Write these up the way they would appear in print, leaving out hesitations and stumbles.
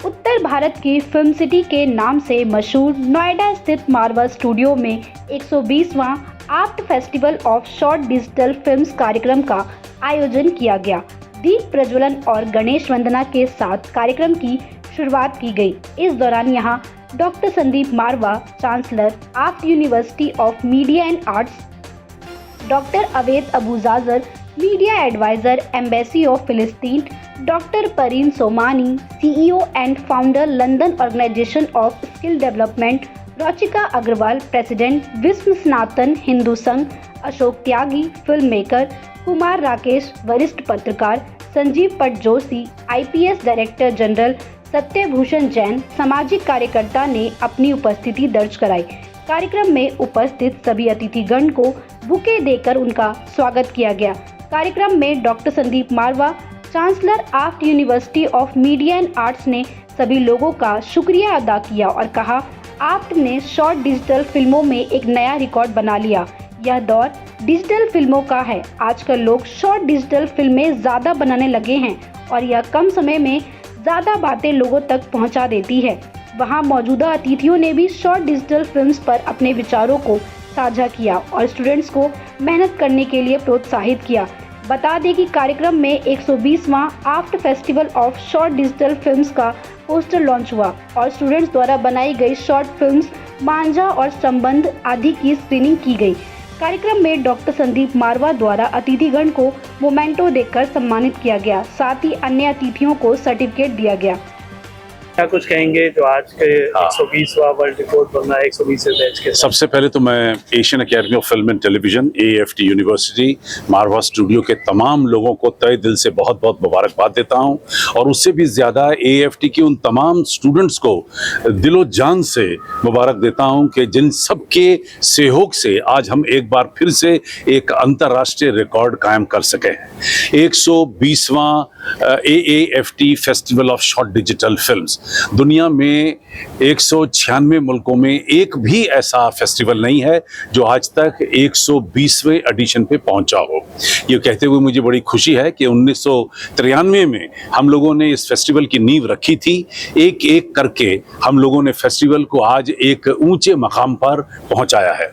उत्तर भारत की film city के नाम से मशहूर नोएडा स्थित मारवा स्टूडियो में 120वां art festival of short digital films कार्यक्रम का आयोजन किया गया। दीप प्रज्वलन और गणेश वंदना के साथ कार्यक्रम की शुरुआत की गई। इस दौरान यहां doctor Sandeep Marwah, chancellor AAFT university of media and arts, doctor Awed Abuzazar, media adviser, embassy of फिलिस्तीन, doctor Parin Somani, CEO and founder London organisation of skill development, Ruchika Aggarwal, president Vishwa Sanatan Hindu Sangh, Ashok Tyagi, film maker, Kumar Rakesh, वरिष्ठ पत्रकार, Sanjeev Pat Joshi, IPS director general, Satyabhushan Jain, सामाजिक कार्यकर्ता ने अपनी उपस्थिति दर्ज कराई। कार्यक्रम में उपस्थित सभी अतिथिगण को बुके देकर उनका स्वागत किया गया। कार्यक्रम में doctor Sandeep Marwah, chancellor AAFT university of media and arts ने सभी लोगों का शुक्रिया अदा किया और कहा, आफ्ट ने शॉर्ट डिजिटल फिल्मों में एक नया रिकॉर्ड बना लिया। यह दौर डिजिटल फिल्मों का है। आजकल लोग शॉर्ट डिजिटल फिल्में ज़्यादा बनाने लगे हैं और यह कम समय में ज़्यादा बातें लोगों तक पहुंचा देती है। वहां मौजूदा अतिथियों ने भी शॉर्ट डिजिटल फिल्म्स पर अपने विचारों को साझा किया और स्टूडेंट्स को मेहनत करने के लिए प्रोत्साहित किया। बता दें कि कार्यक्रम में 120वां AAFT festival of short digital films का पोस्टर लॉन्च हुआ और स्टूडेंट्स द्वारा बनाई गई शॉर्ट फिल्म्स मांझा और संबंध आदि की स्क्रीनिंग की गई। कार्यक्रम में डॉक्टर संदीप मारवा द्वारा अतिथिगण को मोमेंटो देकर सम्मानित किया गया। साथ ही अन्य अतिथियों को सर्टिफिकेट दिया गया। क्या कुछ कहेंगे जो आज के 120वां वर्ल्ड रिकॉर्ड बन रहा है 120वें बैच के? सबसे पहले तो मैं Asian academy of film and television AFT university Marwah studio के तमाम लोगों को तहे दिल से बहुत बहुत मुबारकबाद देता हूं और उससे भी ज़्यादा AFT के उन तमाम स्टूडेंट्स को दिलो जान से मुबारक देता हूं कि जिन सब के सहयोग से आज हम एक बार फिर से एक अंतर्राष्ट्रीय रिकॉर्ड कायम कर सके हैं। 120वां AAFT festival of short digital films. दुनिया में 196 मुल्कों में एक भी ऐसा फेस्टिवल नहीं है जो आज तक 120वें एडिशन पे पहुंचा हो। ये कहते हुए मुझे बड़ी खुशी है कि 1993 में हम लोगों ने इस फेस्टिवल की नींव रखी थी। एक एक करके हम लोगों ने फेस्टिवल को आज एक ऊंचे मकाम पर पहुंचाया है।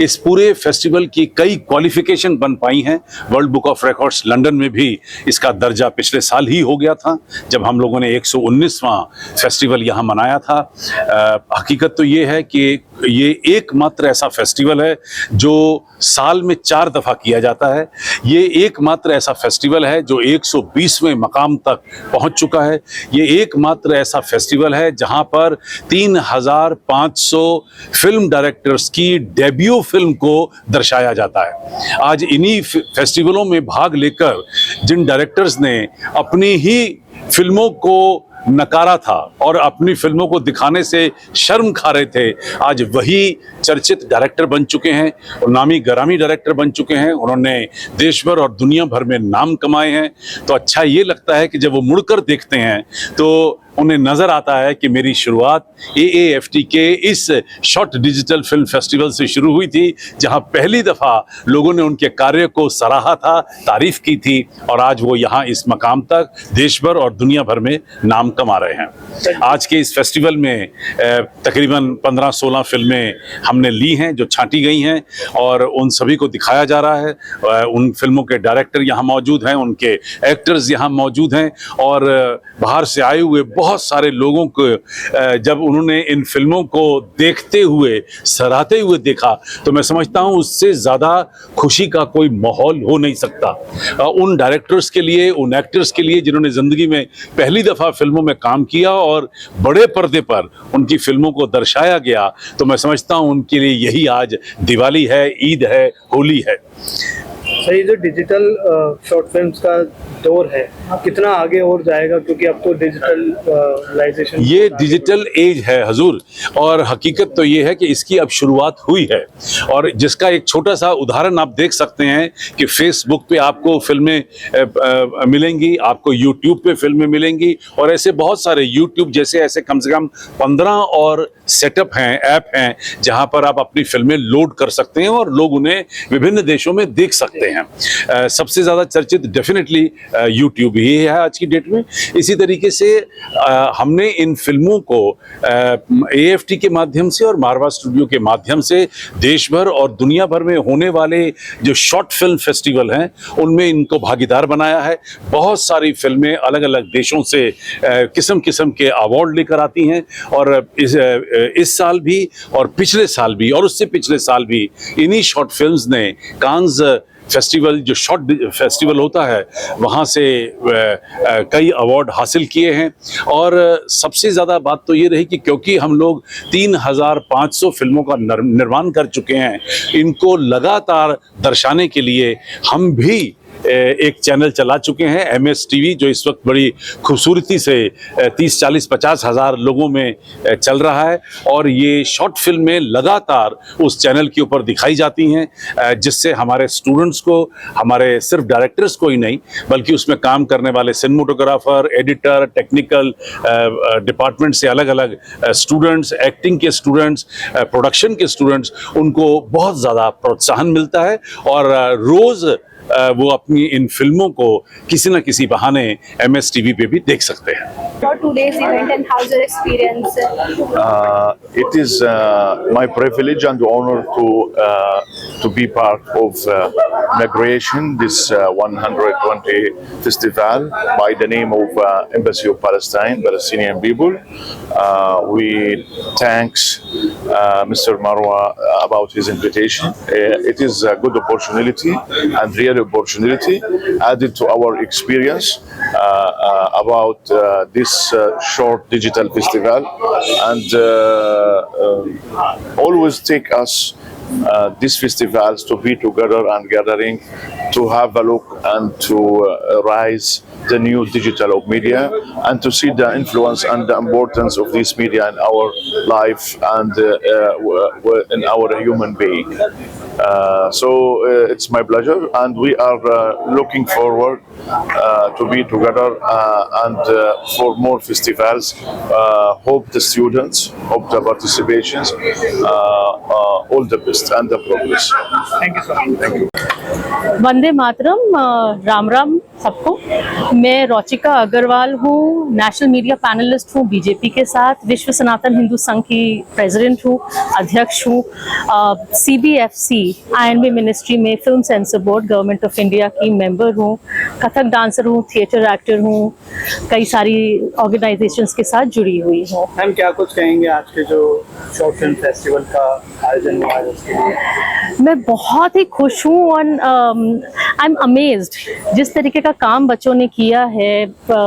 इस पूरे फेस्टिवल की कई क्वालिफिकेशन बन पाई हैं। World book of records London में भी इसका दर्जा पिछले साल ही हो गया था जब हम लोगों ने 119वां फेस्टिवल यहाँ मनाया था। हकीकत तो ये है कि ये एकमात्र ऐसा फेस्टिवल है जो साल में 4 दफ़ा किया जाता है। ये एकमात्र ऐसा फेस्टिवल है जो 120वें मकाम तक पहुंच चुका है। ये एकमात्र ऐसा फेस्टिवल है जहां पर 3500 फिल्म डायरेक्टर्स की डेब्यू फिल्म को दर्शाया जाता है। आज इन्हीं फेस्टिवलों में भाग लेकर जिन डायरेक्टर्स ने अपनी ही फिल्मों को नकारा था और अपनी फिल्मों को दिखाने से शर्म खा रहे थे, आज वही चर्चित डायरेक्टर बन चुके हैं और नामी गरामी डायरेक्टर बन चुके हैं। उन्होंने देश भर और दुनिया भर में नाम कमाए हैं। तो अच्छा ये लगता है कि जब वो मुड़कर देखते हैं तो उन्हें नज़र आता है कि मेरी शुरुआत AAFT के इस शॉर्ट डिजिटल फिल्म फेस्टिवल से शुरू हुई थी, जहां पहली दफ़ा लोगों ने उनके कार्य को सराहा था, तारीफ की थी और आज वो यहाँ इस मकाम तक देश भर और दुनिया भर में नाम कमा रहे हैं। आज के इस फेस्टिवल में तकरीबन 15-16 फिल्में हमने ली हैं जो छांटी गई हैं और उन सभी को दिखाया जा रहा है। उन फिल्मों के डायरेक्टर यहाँ मौजूद हैं, उनके एक्टर्स यहाँ मौजूद हैं और बाहर से आए हुए बहुत सारे लोगों को जब उन्होंने इन फिल्मों को देखते हुए सराहते हुए देखा तो मैं समझता हूं उससे ज़्यादा खुशी का कोई माहौल हो नहीं सकता। उन डायरेक्टर्स के लिए, उन एक्टर्स के लिए जिन्होंने ज़िंदगी में पहली दफ़ा फिल्मों में काम किया और बड़े पर्दे पर उनकी फिल्मों को दर्शाया गया, तो मैं समझता हूं उनके लिए यही आज दिवाली है, ईद है, होली है। सही, जो डिजिटल शॉर्ट फिल्म्स का दौर है कितना आगे और जाएगा, क्योंकि अब तो डिजिटलाइजेशन, ये डिजिटल एज है हजूर। और हकीकत तो ये है कि इसकी अब शुरुआत हुई है और जिसका एक छोटा सा उदाहरण आप देख सकते हैं कि फेसबुक पे आपको फिल्में मिलेंगी, आपको यूट्यूब पे फिल्में मिलेंगी और ऐसे बहुत सारे यूट्यूब जैसे ऐसे कम से कम 15 और सेटअप हैं, ऐप हैं जहां पर आप अपनी फिल्में लोड कर सकते हैं और लोग उन्हें विभिन्न देशों में देख सकते हैं। सकते हैं। सबसे ज़्यादा चर्चित डेफिनेटली यूट्यूब ही है आज की डेट में। इसी तरीके से हमने इन फिल्मों को AFT के माध्यम से और मारवा स्टूडियो के माध्यम से देश भर और दुनिया भर में होने वाले जो शॉर्ट फिल्म फेस्टिवल हैं उनमें इनको भागीदार बनाया है। बहुत सारी फिल्में अलग अलग देशों से किस्म किस्म के अवार्ड लेकर आती हैं और इस साल भी और पिछले साल भी और उससे पिछले साल भी इन्हीं शॉर्ट फिल्म्स ने कांस फेस्टिवल, जो शॉर्ट फेस्टिवल होता है, वहाँ से कई अवार्ड हासिल किए हैं। और सबसे ज़्यादा बात तो ये रही कि क्योंकि हम लोग 3500 फिल्मों का निर्माण कर चुके हैं, इनको लगातार दर्शाने के लिए हम भी एक चैनल चला चुके हैं MS TV, जो इस वक्त बड़ी खूबसूरती से 30, 40, 50 हज़ार लोगों में चल रहा है। और ये शॉर्ट फिल्में लगातार उस चैनल के ऊपर दिखाई जाती हैं, जिससे हमारे स्टूडेंट्स को, हमारे सिर्फ डायरेक्टर्स को ही नहीं बल्कि उसमें काम करने वाले सिनेमेटोग्राफर, एडिटर, टेक्निकल डिपार्टमेंट से अलग अलग स्टूडेंट्स, एक्टिंग के स्टूडेंट्स, प्रोडक्शन के स्टूडेंट्स, उनको बहुत ज़्यादा प्रोत्साहन मिलता है और रोज़ वो अपनी इन फिल्मों को किसी न किसी बहाने MS TV पे भी देख सकते हैं। For today's event and how's your experience? It is my privilege and honor to be part of inauguration this 120 festival by the name of Embassy of Palestinian people. We thanks Mr. Marwa about his invitation. It is a good opportunity and real opportunity added to our experience about this short digital festival, and always take us these festivals to be together and gathering to have a look and to rise the new digital of media and to see the influence and the importance of this media in our life and in our human being. So it's my pleasure, and we are looking forward to be together and for more festivals. Hope the students, hope the participations, all the best and the progress. Thank you, sir. Thank you. Vande Mataram, Ram Ram सबको। मैं रौचिका अग्रवाल हूँ, national media panelist हूँ BJP के साथ, विश्व सनातन हिंदू संघ की president हूँ, अध्यक्ष हूँ, CBFC INB मिनिस्ट्री में film sensor board government of India की मेंबर हूँ, कथक डांसर हूँ, थिएटर एक्टर हूँ, कई सारी ऑर्गेनाइजेशंस के साथ जुड़ी हुई हूँ। मैम, क्या कुछ कहेंगे आज के जो शॉर्ट फिल्म फेस्टिवल का आयोजन हुआ है उसके लिए? मैं बहुत ही खुश हूँ और आई एम अमेज्ड जिस तरीके का काम बच्चों ने किया है।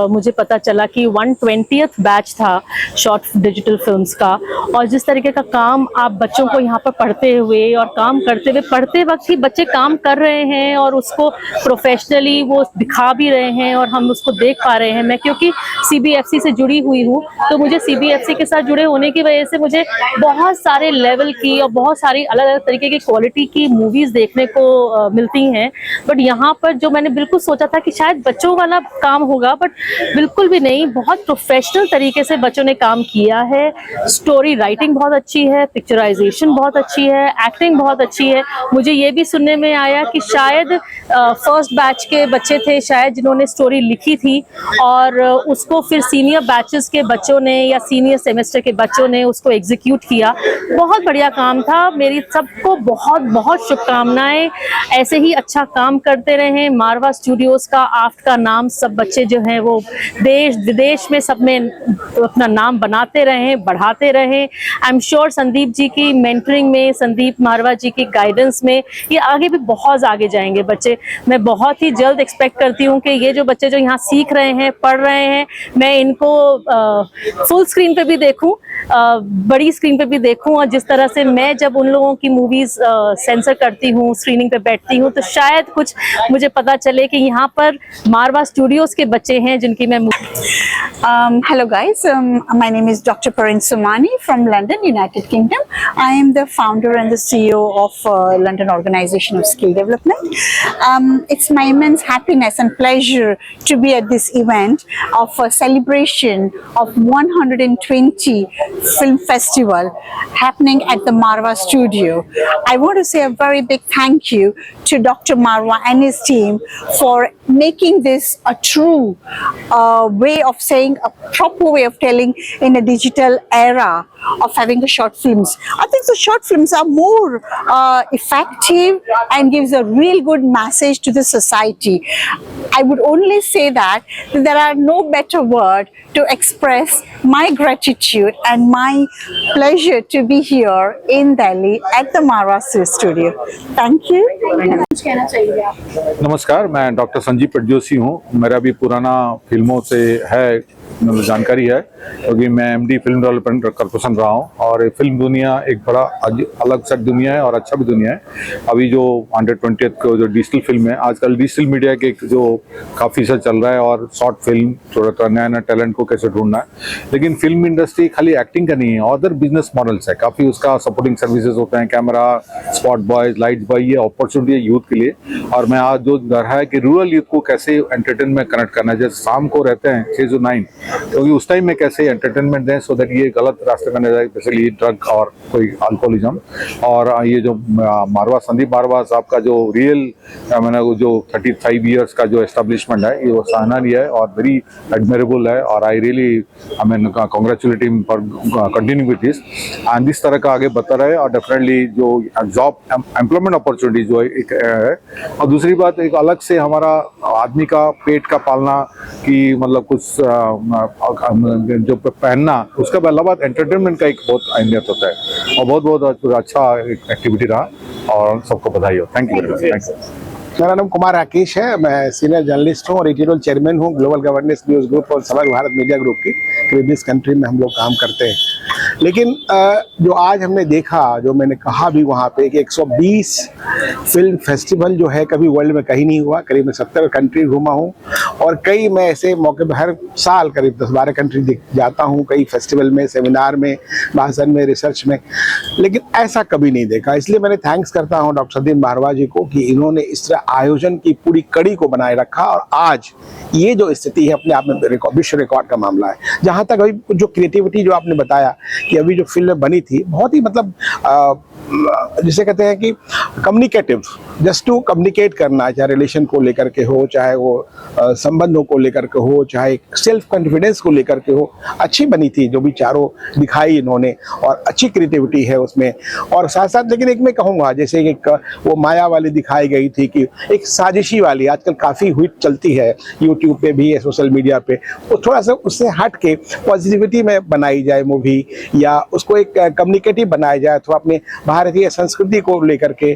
मुझे पता चला कि 120th बैच था शॉर्ट डिजिटल फिल्म्स का, और जिस तरीके का काम आप बच्चों को यहाँ पर पढ़ते हुए और काम करते हुए, पढ़ते वक्त ही बच्चे काम कर रहे हैं और उसको प्रोफेशनली वो दिखा भी रहे हैं और हम उसको देख पा रहे हैं। मैं क्योंकि CBFC से जुड़ी हुई हूँ, तो मुझे CBFC के साथ जुड़े होने की वजह से मुझे बहुत सारे लेवल की और बहुत सारी अलग अलग तरीके की क्वालिटी की मूवीज़ देखने को मिलती हैं। बट यहाँ पर जो मैंने बिल्कुल सोचा था कि शायद बच्चों वाला काम होगा, बट बिल्कुल भी नहीं। बहुत प्रोफेशनल तरीके से बच्चों ने काम किया है। स्टोरी राइटिंग बहुत अच्छी है, पिक्चराइजेशन बहुत अच्छी है, एक्टिंग बहुत अच्छी है। मुझे ये भी सुनने में आया कि शायद फर्स्ट बैच के बच्चे थे शायद जिन्होंने स्टोरी लिखी थी और उसको फिर सीनियर बैचेस के बच्चों ने या सीनियर सेमेस्टर के बच्चों ने उसको एग्जीक्यूट किया। बहुत बढ़िया काम था। मेरी सबको बहुत बहुत शुभकामनाएं, ऐसे ही अच्छा काम करते रहें। मारवा स्टूडियोज का, आफ्ट का नाम सब बच्चे जो हैं वो देश विदेश में सब में अपना नाम बनाते रहें, बढ़ाते रहें। I am sure Sandeep ji की मेंटरिंग में, संदीप मारवा जी की गाइडेंस में ये आगे भी बहुत आगे जाएंगे बच्चे। मैं बहुत ही जल्द एक्सपेक्ट करती हूँ कि ये जो बच्चे जो यहाँ सीख रहे हैं, पढ़ रहे हैं, मैं इनको फुल स्क्रीन पे भी देखूँ, बड़ी स्क्रीन पे भी देखूं। और जिस तरह से मैं जब उन लोगों की मूवीज सेंसर करती हूँ, स्क्रीनिंग पे बैठती हूँ, तो शायद कुछ मुझे पता चले कि यहाँ पर अंदर मारवा स्टूडियोज के बच्चे हैं जिनकी मैं Hello guys, my name is Dr. Parin Sumani from London, United Kingdom. I am the founder and the CEO of London Organization of Skill Development. It's my immense happiness and pleasure to be at this event of a celebration of 120 film festival happening at the Marwa studio. I want to say a very big thank you to Dr. Marwa and his team for making this a true way of saying, a proper way of telling in a digital era of having a short films. I think the short films are more effective and gives a real good message to the society. I would only say that there are no better word to express my gratitude and my pleasure to be here in Delhi at the Marwa studio. Thank you. कुछ कहना चाहिए आप? नमस्कार, मैं doctor Sanjeev पटजोशी हूँ। मेरा भी पुराना फिल्मों से है जानकारी है क्योंकि मैं एमडी फिल्म डेवलपमेंट कॉर्पोरेशन रहा हूँ और फिल्म दुनिया एक बड़ा अलग सा दुनिया है और अच्छा भी दुनिया है। अभी जो 120th को जो डिजिटल फिल्म है, आजकल डिजिटल मीडिया के जो काफ़ी सा चल रहा है और शॉर्ट फिल्म थोड़ा नया नया टैलेंट को कैसे ढूंढना है। लेकिन फिल्म इंडस्ट्री खाली एक्टिंग का नहीं है, अदर बिजनेस मॉडल्स है, काफ़ी उसका सपोर्टिंग सर्विसेज होते हैं, camera, spot boys, lights boy, ये अपॉर्चुनिटी है यूथ के लिए। और मैं आज जो रहा है कि रूरल यूथ को कैसे एंटरटेनमेंट में कनेक्ट करना है, जैसे शाम को रहते हैं 6 से 9, क्योंकि उस टाइम में कैसे एंटरटेनमेंट दें सो दैट ये गलत रास्ते में न जाए, स्पेशली ड्रग और कोई अल्कोहलिज्म। और ये जो मारवा, संदीप मारवा साहब का जो रियल मैंने जो 35 ईयर्स का जो एस्टेब्लिशमेंट है, ये वो सराहनीय है और वेरी एडमिरेबल है। और I really congratulate him for continue with this and इस तरह का आगे बढ़ता रहे। और डेफिनेटली जो जॉब एम्प्लॉयमेंट अपॉर्चुनिटी जो एक है, और दूसरी बात एक अलग से हमारा आदमी का पेट का पालना की मतलब कुछ जो पहनना, उसका अलावा एंटरटेनमेंट का एक बहुत अहमियत होता है और बहुत अच्छा एक्टिविटी रहा और सबको बधाई हो। Thank you very much. मेरा नाम कुमार राकेश है, मैं सीनियर जर्नलिस्ट हूँ और एडिटोरियल चेयरमैन हूँ ग्लोबल गवर्नेंस न्यूज़ ग्रुप और समग्र भारत मीडिया ग्रुप की। करीब इस कंट्री में हम लोग काम करते हैं। लेकिन जो आज हमने देखा, जो मैंने कहा भी वहाँ पे कि 120 फिल्म फेस्टिवल जो है कभी वर्ल्ड में कहीं नहीं हुआ। करीब मैं 70 कंट्री घूमा हूँ और कई मैं ऐसे मौके पर हर साल करीब 10-12 कंट्री जाता हूँ, कई फेस्टिवल में, सेमिनार में, भाषण में, रिसर्च में, लेकिन ऐसा कभी नहीं देखा। इसलिए मैंने थैंक्स करता हूँ डॉक्टर संदीप मारवा जी को कि इन्होंने इस तरह आयोजन की पूरी कड़ी को बनाए रखा और आज ये जो स्थिति है अपने आप में विश्व रिकॉर्ड का मामला है। जहाँ तक अभी जो क्रिएटिविटी जो आपने बताया कि अभी जो फिल्म बनी थी, बहुत ही मतलब जिसे कहते हैं कि कम्युनिकेटिव, जस्ट टू कम्युनिकेट करना, चाहे रिलेशन को लेकर के हो, चाहे वो संबंधों को लेकर के हो, चाहे सेल्फ कॉन्फिडेंस को लेकर के हो, अच्छी बनी थी जो भी चारों दिखाई इन्होंने और अच्छी क्रिएटिविटी है उसमें। और साथ साथ लेकिन एक मैं कहूँगा जैसे एक वो माया वाली दिखाई गई थी कि एक साजिशी वाली आजकल काफ़ी हुई चलती है यूट्यूब पे भी है, सोशल मीडिया पे, वो थोड़ा सा उससे हट के पॉजिटिविटी में बनाई जाए मूवी या उसको एक कम्युनिकेटिव बनाया जाए, तो अपने भारतीय संस्कृति को लेकर के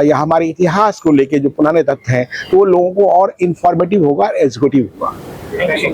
या हमारे इतिहास को लेकर जो पुराने तथ्य हैं तो वो लोगों को और इन्फॉर्मेटिव होगा, एजुकेटिव होगा।